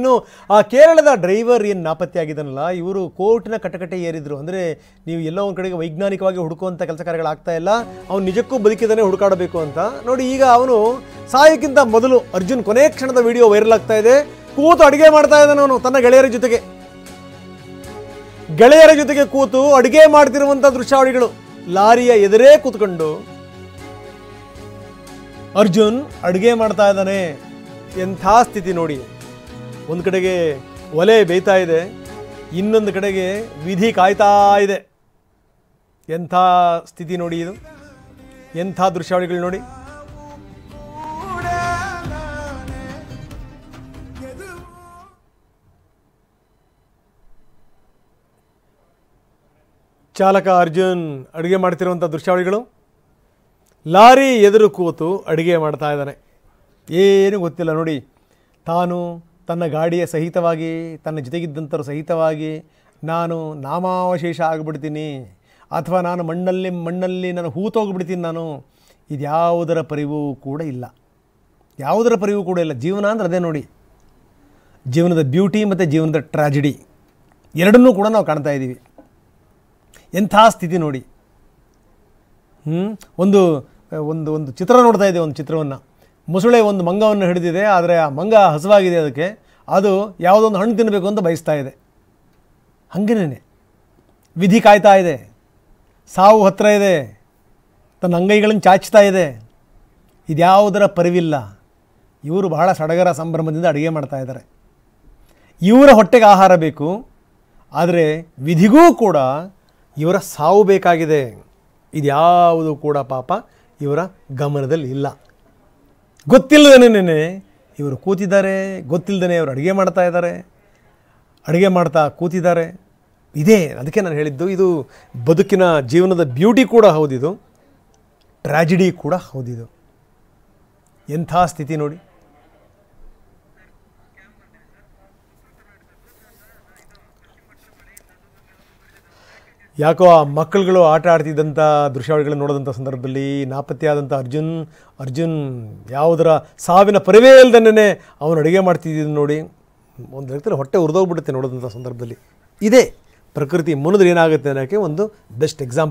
ಇನ್ನು ಆ ಕೇರಳದ ಡ್ರೈವರ್ ಏನು ನಾಪತ್ತೆಯಾಗಿದ್ದಾನಲ್ಲ, ಇವರು ಕೋರ್ಟ್ನ ಕಟಕಟೆ ಏರಿದ್ರು. ಅಂದರೆ ನೀವು ಎಲ್ಲೋ ಒಂದು ಕಡೆಗೆ ವೈಜ್ಞಾನಿಕವಾಗಿ ಹುಡುಕುವಂಥ ಕೆಲಸ ಕಾರ್ಯಗಳಾಗ್ತಾ ಇಲ್ಲ, ಅವ್ನು ನಿಜಕ್ಕೂ ಬದುಕಿದ್ದಾನೆ, ಹುಡುಕಾಡಬೇಕು ಅಂತ ನೋಡಿ. ಈಗ ಅವನು ಸಾಯಕ್ಕಿಂತ ಮೊದಲು ಅರ್ಜುನ್ ಕೊನೆ ಕ್ಷಣದ ವಿಡಿಯೋ ವೈರಲ್ ಆಗ್ತಾ ಇದೆ. ಕೂತು ಅಡುಗೆ ಮಾಡ್ತಾ ಇದ್ದಾನೆ ಅವನು ತನ್ನ ಗೆಳೆಯರ ಜೊತೆಗೆ ಕೂತು ಅಡುಗೆ ಮಾಡ್ತಿರುವಂಥ ದೃಶ್ಯಾವಳಿಗಳು. ಲಾರಿಯ ಎದುರೇ ಕೂತ್ಕೊಂಡು ಅರ್ಜುನ್ ಅಡುಗೆ ಮಾಡ್ತಾ ಇದ್ದಾನೆ. ಎಂಥ ಸ್ಥಿತಿ ನೋಡಿ. ಒಂದು ಕಡೆಗೆ ಒಲೆ ಬೇಯ್ತಾ ಇದೆ, ಇನ್ನೊಂದು ಕಡೆಗೆ ವಿಧಿ ಕಾಯ್ತಾ ಇದೆ. ಎಂಥ ಸ್ಥಿತಿ ನೋಡಿ, ಇದು ಎಂಥ ದೃಶ್ಯಾವಳಿಗಳು ನೋಡಿ. ಚಾಲಕ ಅರ್ಜುನ್ ಅಡುಗೆ ಮಾಡ್ತಿರುವಂಥ ದೃಶ್ಯಾವಳಿಗಳು. ಲಾರಿ ಎದುರು ಕೂತು ಅಡುಗೆ ಮಾಡ್ತಾ ಇದ್ದಾನೆ. ಏನೂ ಗೊತ್ತಿಲ್ಲ ನೋಡಿ. ತಾನು ತನ್ನ ಗಾಡಿಯ ಸಹಿತವಾಗಿ, ತನ್ನ ಜೊತೆಗಿದ್ದಂಥವ್ರ ಸಹಿತವಾಗಿ ನಾನು ನಾಮಾವಶೇಷ ಆಗಿಬಿಡ್ತೀನಿ, ಅಥವಾ ನಾನು ಮಣ್ಣಲ್ಲಿ ನಾನು ಹೂತೋಗ್ಬಿಡ್ತೀನಿ ನಾನು. ಇದ್ಯಾವುದರ ಪರಿವೂ ಕೂಡ ಇಲ್ಲ. ಜೀವನ ಅಂದರೆ ಅದೇ ನೋಡಿ. ಜೀವನದ ಬ್ಯೂಟಿ ಮತ್ತು ಜೀವನದ ಟ್ರಾಜಿಡಿ ಎರಡನ್ನೂ ಕೂಡ ನಾವು ಕಾಣ್ತಾ ಇದ್ದೀವಿ. ಎಂಥ ಸ್ಥಿತಿ ನೋಡಿ. ಒಂದು ಒಂದು ಒಂದು ಚಿತ್ರ ನೋಡ್ತಾ ಇದ್ದೀವಿ, ಒಂದು ಚಿತ್ರವನ್ನು. ಮೊಸಳೆ ಒಂದು ಮಂಗವನ್ನು ಹಿಡಿದಿದೆ, ಆದರೆ ಆ ಮಂಗ ಹಸುವಾಗಿದೆ, ಅದಕ್ಕೆ ಅದು ಯಾವುದೊಂದು ಹಣ್ಣು ತಿನ್ನಬೇಕು ಅಂತ ಬಯಸ್ತಾ ಇದೆ. ಹಾಗೇನೇ ವಿಧಿ ಕಾಯ್ತಾ ಇದೆ, ಸಾವು ಹತ್ತಿರ ಇದೆ, ತನ್ನ ಅಂಗೈಗಳನ್ನು ಚಾಚ್ತಾ ಇದೆ. ಇದ್ಯಾವುದರ ಪರಿವಿಲ್ಲ. ಇವರು ಬಹಳ ಸಡಗರ ಸಂಭ್ರಮದಿಂದ ಅಡುಗೆ ಮಾಡ್ತಾ ಇದ್ದಾರೆ. ಇವರ ಹೊಟ್ಟೆಗೆ ಆಹಾರ ಬೇಕು, ಆದರೆ ವಿಧಿಗೂ ಕೂಡ ಇವರ ಸಾವು ಬೇಕಾಗಿದೆ. ಇದ್ಯಾವುದು ಕೂಡ ಪಾಪ ಇವರ ಗಮನದಲ್ಲಿ ಇಲ್ಲ. ಗೊತ್ತಿಲ್ಲದೇನೆ ಇವರು ಕೂತಿದ್ದಾರೆ, ಗೊತ್ತಿಲ್ಲದೇ ಇವರು ಅಡುಗೆ ಮಾಡ್ತಾ ಇದ್ದಾರೆ, ಅಡುಗೆ ಮಾಡ್ತಾ ಕೂತಿದ್ದಾರೆ. ಇದೇ ಅದಕ್ಕೆ ನಾನು ಹೇಳಿದ್ದು, ಇದು ಬದುಕಿನ ಜೀವನದ ಬ್ಯೂಟಿ ಕೂಡ ಹೌದಿದು, ಟ್ರ್ಯಾಜಿಡಿ ಕೂಡ ಹೌದಿದು. ಎಂಥ ಸ್ಥಿತಿ ನೋಡಿ. ಯಾಕೋ ಆ ಮಕ್ಕಳುಗಳು ಆಟ ಆಡ್ತಿದ್ದಂಥ ದೃಶ್ಯಾವಳಿಗಳನ್ನು ನೋಡಿದಂಥ ಸಂದರ್ಭದಲ್ಲಿ ನಾಪತ್ತೆಯಾದಂಥ ಅರ್ಜುನ್ ಯಾವುದರ ಸಾವಿನ ಪರಿವೇ ಇಲ್ಲದೇ ಅವನು ಅಡುಗೆ ಮಾಡ್ತಿದ್ದು ನೋಡಿ. ಒಂದು ರೀತಿಯಲ್ಲಿ ಹೊಟ್ಟೆ ಉರಿದೋಗ್ಬಿಡುತ್ತೆ ನೋಡಿದಂಥ ಸಂದರ್ಭದಲ್ಲಿ. ಇದೇ ಪ್ರಕೃತಿ ಮುನಿದ್ರೆ ಏನಾಗುತ್ತೆ ಅನ್ನೋಕ್ಕೆ ಒಂದು ಬೆಸ್ಟ್ ಎಕ್ಸಾಂಪಲ್.